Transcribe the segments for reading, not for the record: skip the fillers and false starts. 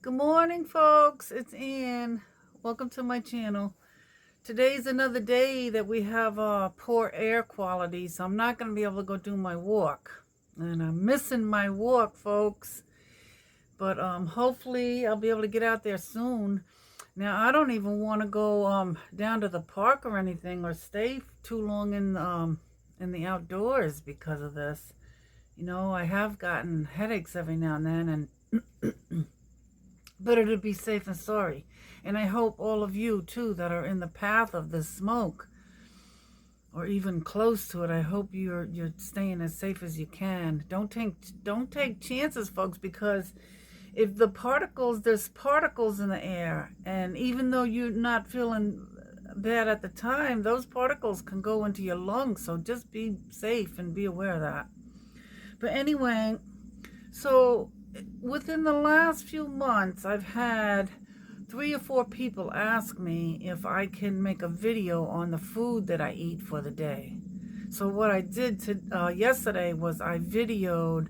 Good morning, folks. It's Ann. Welcome to my channel. Today's another day that we have poor air quality, so I'm not going to be able to go do my walk. And I'm missing my walk, folks. But hopefully I'll be able to get out there soon. Now, I don't even want to go down to the park or anything or stay too long in the outdoors because of this. You know, I have gotten headaches every now and then, and better to be safe than sorry. And I hope all of you too that are in the path of this smoke or even close to it, I hope you're staying as safe as you can. Don't take chances, folks, because if there's particles in the air, and even though you're not feeling bad at the time, those particles can go into your lungs. So just be safe and be aware of that. But anyway, so within the last few months, I've had 3 or 4 people ask me if I can make a video on the food that I eat for the day. So what I did yesterday was I videoed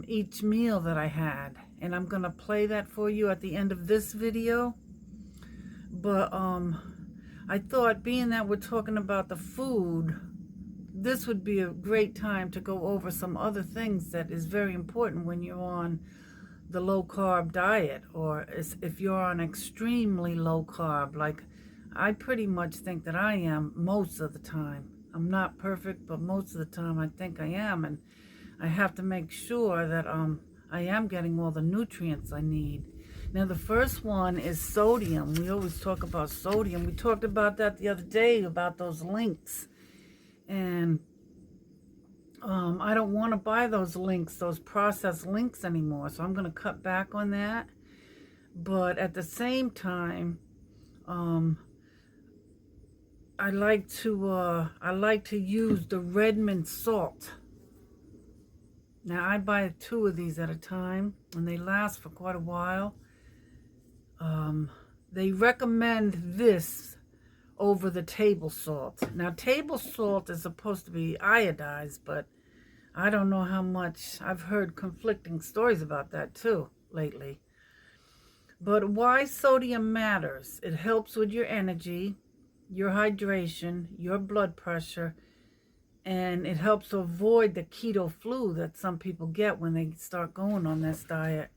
each meal that I had, and I'm going to play that for you at the end of this video. But I thought, being that we're talking about the food, this would be a great time to go over some other things that is very important when you're on the low carb diet, or if you're on extremely low carb, like I pretty much think that I am most of the time. I'm not perfect, but most of the time I think I am, and I have to make sure that I am getting all the nutrients I need. Now, the first one is sodium. We always talk about sodium. We talked about that the other day, about those links. And I don't want to buy those processed links anymore. So I'm going to cut back on that. But at the same time, I like to use the Redmond salt. Now, I buy 2 of these at a time, and they last for quite a while. They recommend this over the table salt. Now, table salt is supposed to be iodized, but I don't know how much. I've heard conflicting stories about that too lately. But why sodium matters: it helps with your energy, your hydration, your blood pressure, and it helps to avoid the keto flu that some people get when they start going on this diet.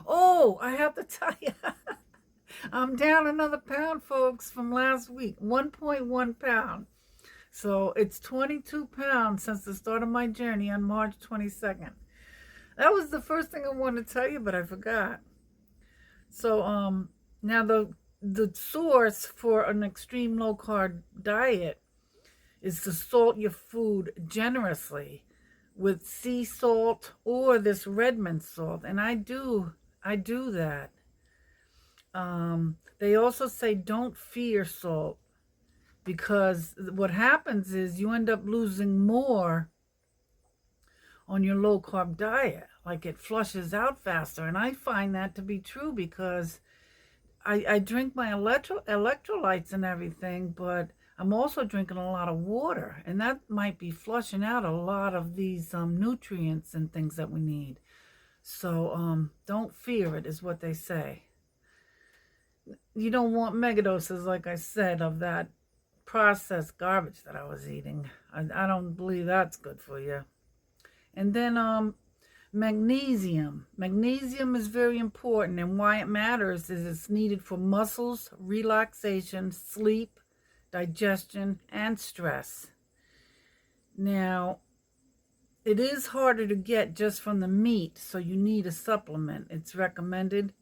Oh, I have to tell you, I'm down another pound, folks, from last week, 1.1 pound. So it's 22 pounds since the start of my journey on March 22nd. That was the first thing I wanted to tell you, but I forgot. So now the source for an extreme low carb diet is to salt your food generously with sea salt or this Redmond salt, and I do that. They also say don't fear salt, because what happens is you end up losing more on your low carb diet. Like, it flushes out faster, and I find that to be true because I drink my electrolytes and everything, but I'm also drinking a lot of water, and that might be flushing out a lot of these nutrients and things that we need. So don't fear it, is what they say. You don't want megadoses, like I said, of that processed garbage that I was eating. I don't believe that's good for you. And then magnesium. Magnesium is very important, and why it matters is it's needed for muscles, relaxation, sleep, digestion, and stress. Now, it is harder to get just from the meat, so you need a supplement. It's recommended.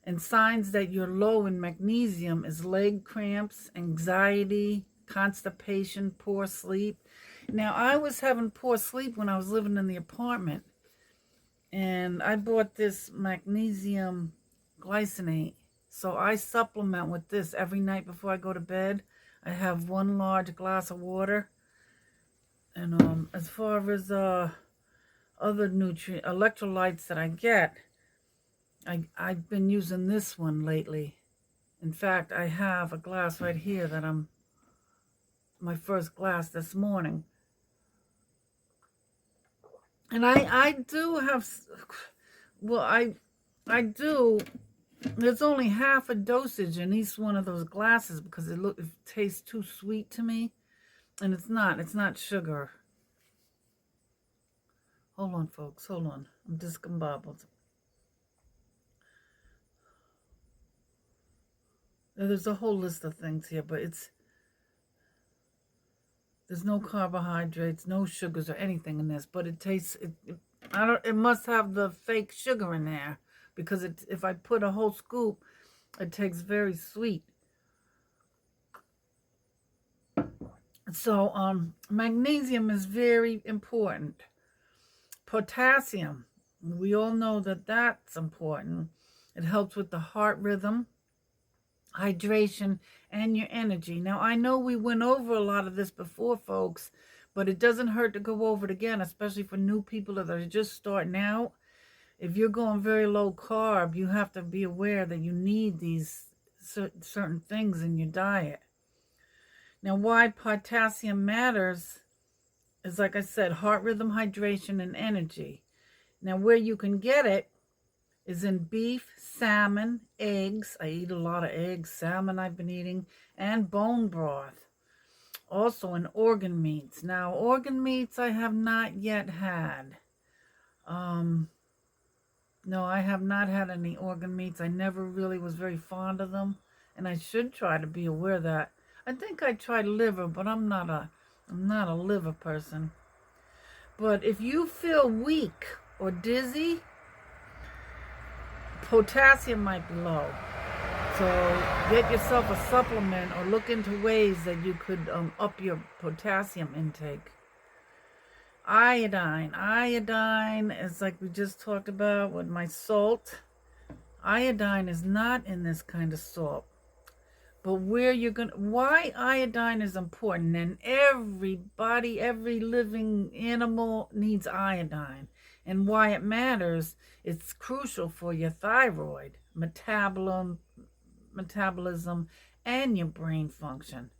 And signs that you're low in magnesium is leg cramps, anxiety, constipation, poor sleep. Now, I was having poor sleep when I was living in the apartment, and I bought this magnesium glycinate. So I supplement with this every night before I go to bed. I have 1 large glass of water. And as far as other electrolytes that I get, I've been using this one lately. In fact, I have a glass right here that my first glass this morning. And I do have, well, I do. There's only half a dosage in each one of those glasses because it tastes too sweet to me. And it's not. It's not sugar. Hold on, folks. Hold on. I'm discombobbled. There's a whole list of things here, but there's no carbohydrates, no sugars or anything in this, but it tastes, it must have the fake sugar in there because if I put a whole scoop, it tastes very sweet. So, magnesium is very important. Potassium, we all know that that's important. It helps with the heart rhythm, hydration, and your energy. Now, I know we went over a lot of this before, folks, but it doesn't hurt to go over it again, especially for new people that are just starting out. If you're going very low carb, you have to be aware that you need these certain things in your diet. Now, why potassium matters is, like I said, heart rhythm, hydration, and energy. Now, where you can get it is in beef, salmon, eggs. I eat a lot of eggs, salmon I've been eating, and bone broth. Also in organ meats. Now, organ meats I have not yet had. No, I have not had any organ meats. I never really was very fond of them, and I should try to be aware of that. I think I tried liver, but I'm not a liver person. But if you feel weak or dizzy, potassium might be low. So get yourself a supplement or look into ways that you could up your potassium intake. Iodine. Iodine is like we just talked about with my salt. Iodine is not in this kind of salt. But why iodine is important, and everybody, every living animal needs iodine. And why it matters, it's crucial for your thyroid, metabolism, and your brain function.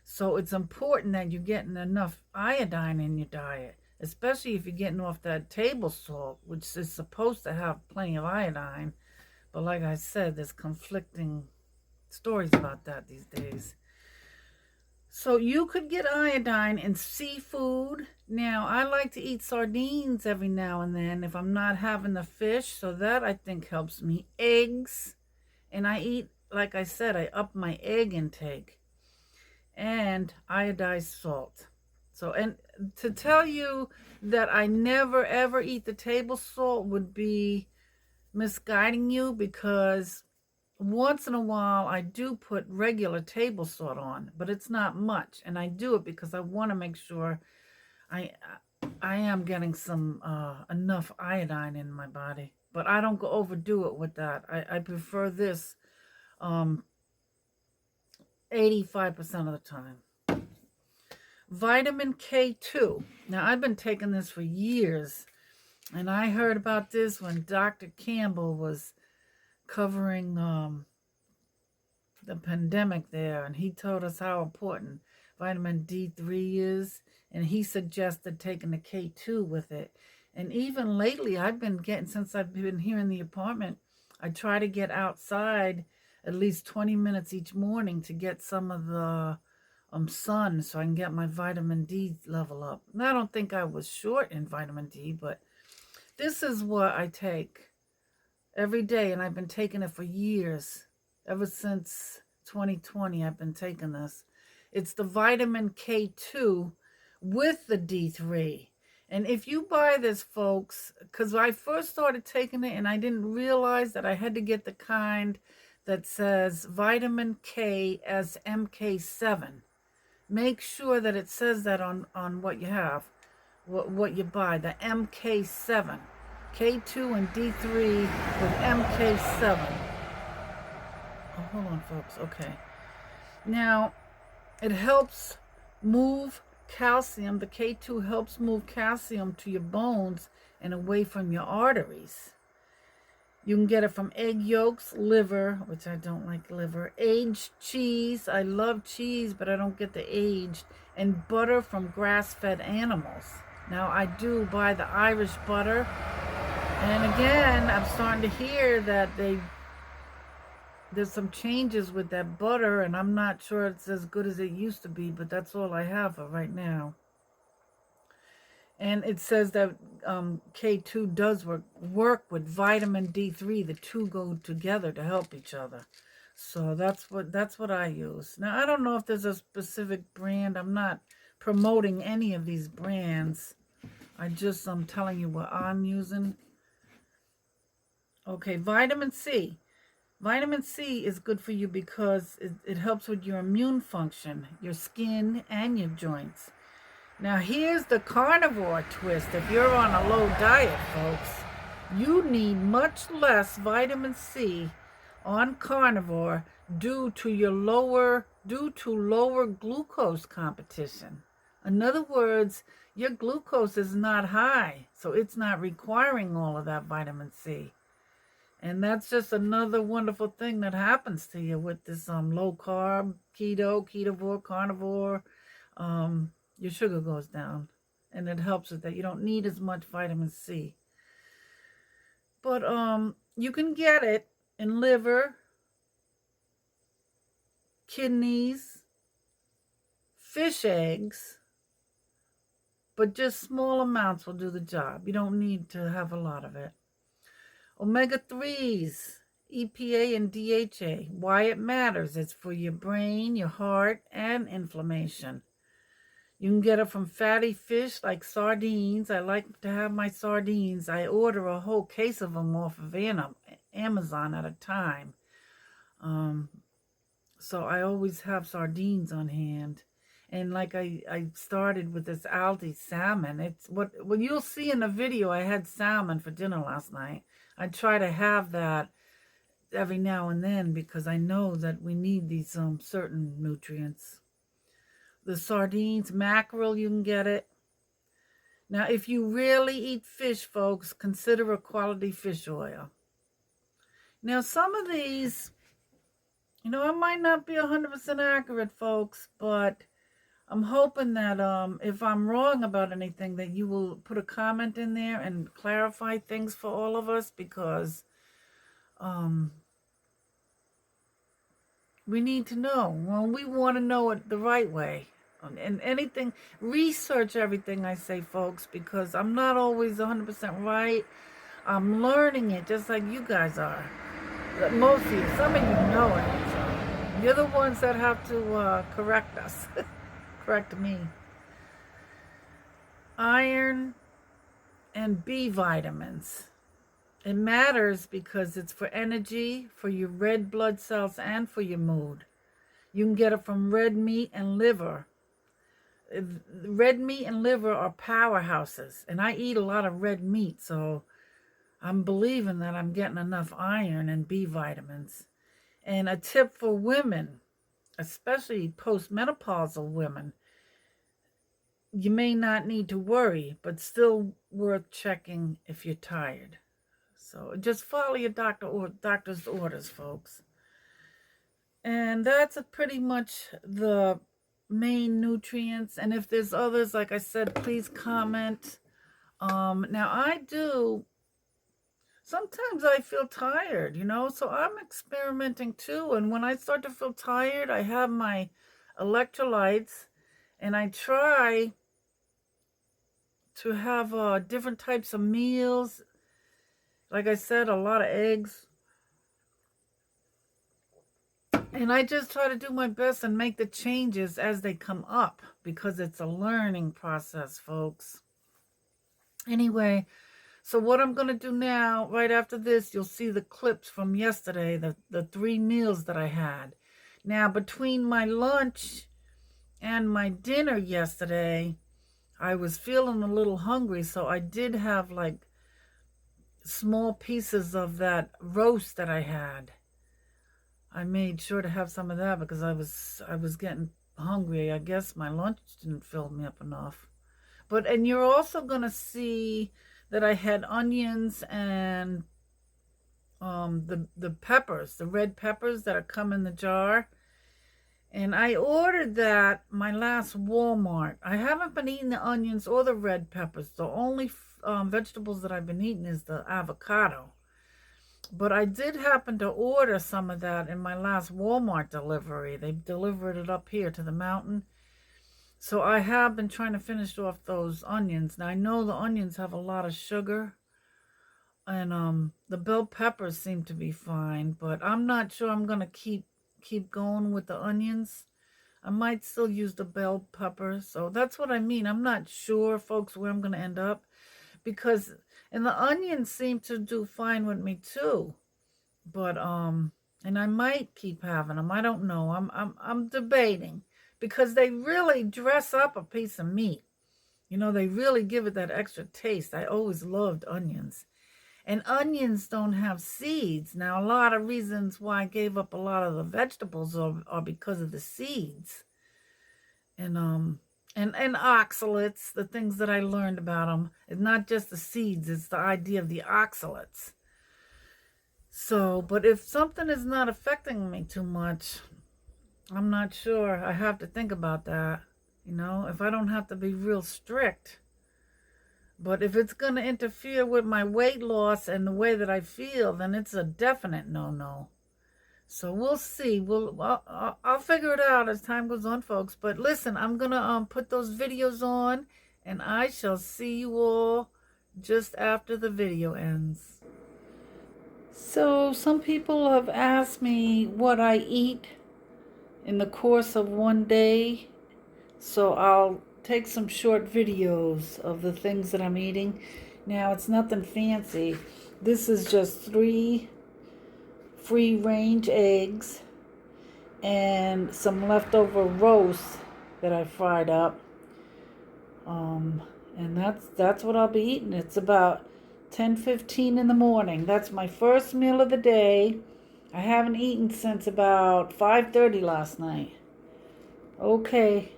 So it's important that you're getting enough iodine in your diet, especially if you're getting off that table salt, which is supposed to have plenty of iodine. But like I said, there's conflicting stories about that these days. So you could get iodine in seafood. Now, I like to eat sardines every now and then if I'm not having the fish, so that I think helps me. Eggs, and I eat, like I said, I up my egg intake, and iodized salt. So, and to tell you that I never ever eat the table salt would be misguiding you, because once in a while I do put regular table salt on, but it's not much, and I do it because I want to make sure I am getting some enough iodine in my body. But I don't go overdo it with that. I prefer this 85% of the time. Vitamin K2. Now, I've been taking this for years, and I heard about this when Dr. Campbell was covering the pandemic there, and he told us how important vitamin D3 is, and he suggested taking the K2 with it. And even lately, since I've been here in the apartment, I try to get outside at least 20 minutes each morning to get some of the sun, so I can get my vitamin D level up. And I don't think I was short in vitamin D, but this is what I take every day, and I've been taking it for years. Ever since 2020, I've been taking this. It's the vitamin K2 with the D3. And if you buy this, folks, because I first started taking it and I didn't realize that I had to get the kind that says vitamin K as MK7. Make sure that it says that on what you have, what you buy, the MK7. K2 and D3 with MK7. Oh, hold on, folks. Okay. Now, it helps move calcium. The K2 helps move calcium to your bones and away from your arteries. You can get it from egg yolks, liver, which I don't like liver, aged cheese. I love cheese, but I don't get the aged, and butter from grass-fed animals. Now, I do buy the Irish butter, And again, I'm starting to hear that there's some changes with that butter, and I'm not sure it's as good as it used to be, but that's all I have for right now. And it says that K2 does work with vitamin D3. The two go together to help each other. So that's what I use. Now, I don't know if there's a specific brand. I'm not promoting any of these brands. I'm telling you what I'm using. Okay, vitamin C. Vitamin C is good for you because it helps with your immune function, your skin, and your joints. Now, here's the carnivore twist. If you're on a low diet, folks, you need much less vitamin C on carnivore due to lower glucose competition. In other words, your glucose is not high, so it's not requiring all of that vitamin C. And that's just another wonderful thing that happens to you with this low carb, keto, ketovore, carnivore. Your sugar goes down, and it helps with that. You don't need as much vitamin C. But you can get it in liver, kidneys, fish eggs, but just small amounts will do the job. You don't need to have a lot of it. Omega-3s, EPA and DHA. Why it matters, it's for your brain, your heart, and inflammation. You can get it from fatty fish like sardines. I like to have my sardines. I order a whole case of them off of Amazon at a time. So I always have sardines on hand. And like I started with this Aldi salmon. It's what you'll see in the video. I had salmon for dinner last night. I try to have that every now and then because I know that we need these certain nutrients. The sardines, mackerel, you can get it. Now, if you really eat fish, folks, consider a quality fish oil. Now, some of these, I might not be 100% accurate, folks, but I'm hoping that if I'm wrong about anything, that you will put a comment in there and clarify things for all of us, because we need to know. Well, we want to know it the right way. And research everything I say, folks, because I'm not always 100% right. I'm learning it just like you guys are. Most of you, some of you know it. So you're the ones that have to correct us. Correct me. Iron and B vitamins. It matters because it's for energy, for your red blood cells, and for your mood. You can get it from red meat and liver. Red meat and liver are powerhouses, and I eat a lot of red meat, so I'm believing that I'm getting enough iron and B vitamins. And a tip for women, especially postmenopausal women, you may not need to worry, but still worth checking if you're tired. So just follow your doctor's orders, folks. And that's pretty much the main nutrients. And if there's others, like I said, please comment. Now sometimes I feel tired, so I'm experimenting too. And when I start to feel tired, I have my electrolytes, and I try to have different types of meals. Like I said, a lot of eggs. And I just try to do my best and make the changes as they come up, because it's a learning process, folks. Anyway, so what I'm going to do now, right after this, you'll see the clips from yesterday, the 3 meals that I had. Now, between my lunch and my dinner yesterday, I was feeling a little hungry, so I did have like small pieces of that roast that I had. I made sure to have some of that because I was getting hungry. I guess my lunch didn't fill me up enough. And you're also going to see that I had onions and the peppers, the red peppers that are come in the jar. And I ordered that my last Walmart. I haven't been eating the onions or the red peppers. The only vegetables that I've been eating is the avocado. But I did happen to order some of that in my last Walmart delivery. They delivered it up here to the mountain. So I have been trying to finish off those onions. Now I know the onions have a lot of sugar. And the bell peppers seem to be fine. But I'm not sure I'm going to keep going with the onions. I might still use the bell peppers. So that's what I mean. I'm not sure, folks, where I'm going to end up. And the onions seem to do fine with me too. But and I might keep having them. I don't know. I'm debating because they really dress up a piece of meat. You know, they really give it that extra taste. I always loved onions. And onions don't have seeds. Now, a lot of reasons why I gave up a lot of the vegetables are because of the seeds. And oxalates, the things that I learned about them. It's not just the seeds, it's the idea of the oxalates. So, but if something is not affecting me too much, I'm not sure. I have to think about that. You know, if I don't have to be real strict. But if it's going to interfere with my weight loss and the way that I feel, then it's a definite no-no. So we'll see. I'll figure it out as time goes on, folks. But listen, I'm going to put those videos on, and I shall see you all just after the video ends. So some people have asked me what I eat in the course of one day. So I'll take some short videos of the things that I'm eating. Now, it's nothing fancy. This is just 3 free-range eggs and some leftover roast that I fried up. And that's what I'll be eating. It's about 10:15 in the morning. That's my first meal of the day. I haven't eaten since about 5:30 last night. Okay,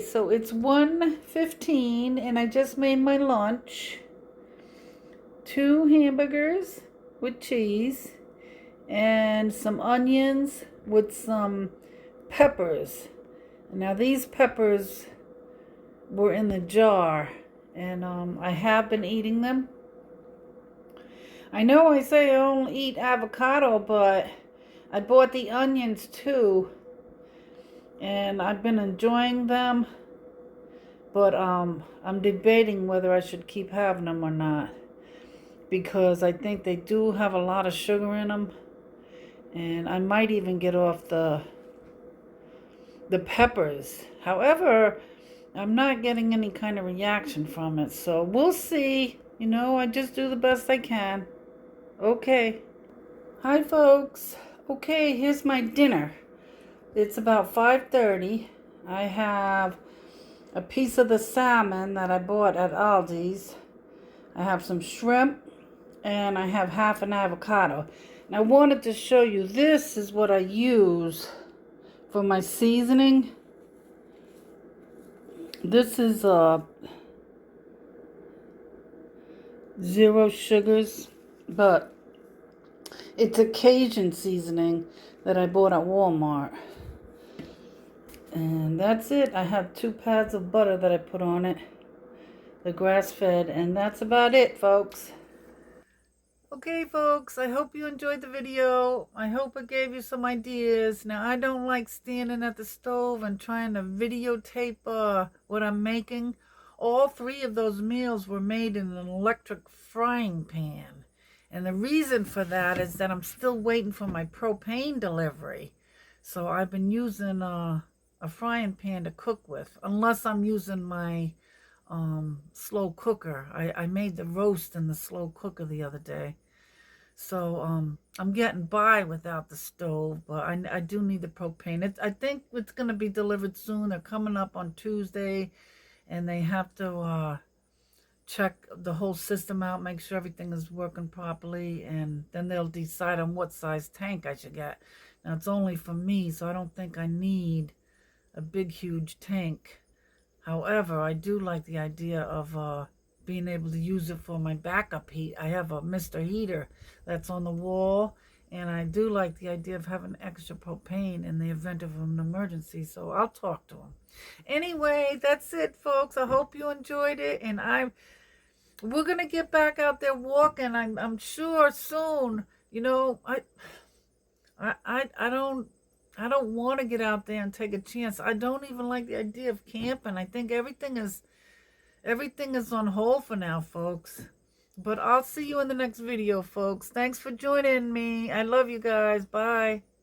so it's 1:15 and I just made my lunch. 2 hamburgers with cheese and some onions with some peppers. Now these peppers were in the jar, and I have been eating them. I know I say I only eat avocado, but I bought the onions too, and I've been enjoying them, but I'm debating whether I should keep having them or not, because I think they do have a lot of sugar in them, and I might even get off the peppers. However, I'm not getting any kind of reaction from it, so we'll see. You know, I just do the best I can. Okay. Hi, folks. Okay, here's my dinner. It's about 5:30. I have a piece of the salmon that I bought at Aldi's. I have some shrimp, and I have half an avocado. And I wanted to show you, this is what I use for my seasoning. This is 0 sugars, but it's a Cajun seasoning that I bought at Walmart. And that's it. I have 2 pads of butter that I put on it, the grass-fed, and that's about it, folks. Okay, folks, I hope you enjoyed the video. I hope it gave you some ideas. Now, I don't like standing at the stove and trying to videotape what I'm making. All 3 of those meals were made in an electric frying pan. And the reason for that is that I'm still waiting for my propane delivery. So I've been using a frying pan to cook with, unless I'm using my slow cooker. I made the roast in the slow cooker the other day. So I'm getting by without the stove, but I do need the propane. I think it's going to be delivered soon. They're coming up on Tuesday, and they have to check the whole system out, make sure everything is working properly, and then they'll decide on what size tank I should get. Now, it's only for me, so I don't think I need a big, huge tank. However, I do like the idea of being able to use it for my backup heat. I have a Mr. Heater that's on the wall, And I do like the idea of having extra propane in the event of an emergency. So I'll talk to him. Anyway, that's it, folks. I hope you enjoyed it. And we're going to get back out there walking. I'm sure soon. You know, I don't want to get out there and take a chance. I don't even like the idea of camping. I think everything is on hold for now, folks. But I'll see you in the next video, folks. Thanks for joining me. I love you guys. Bye.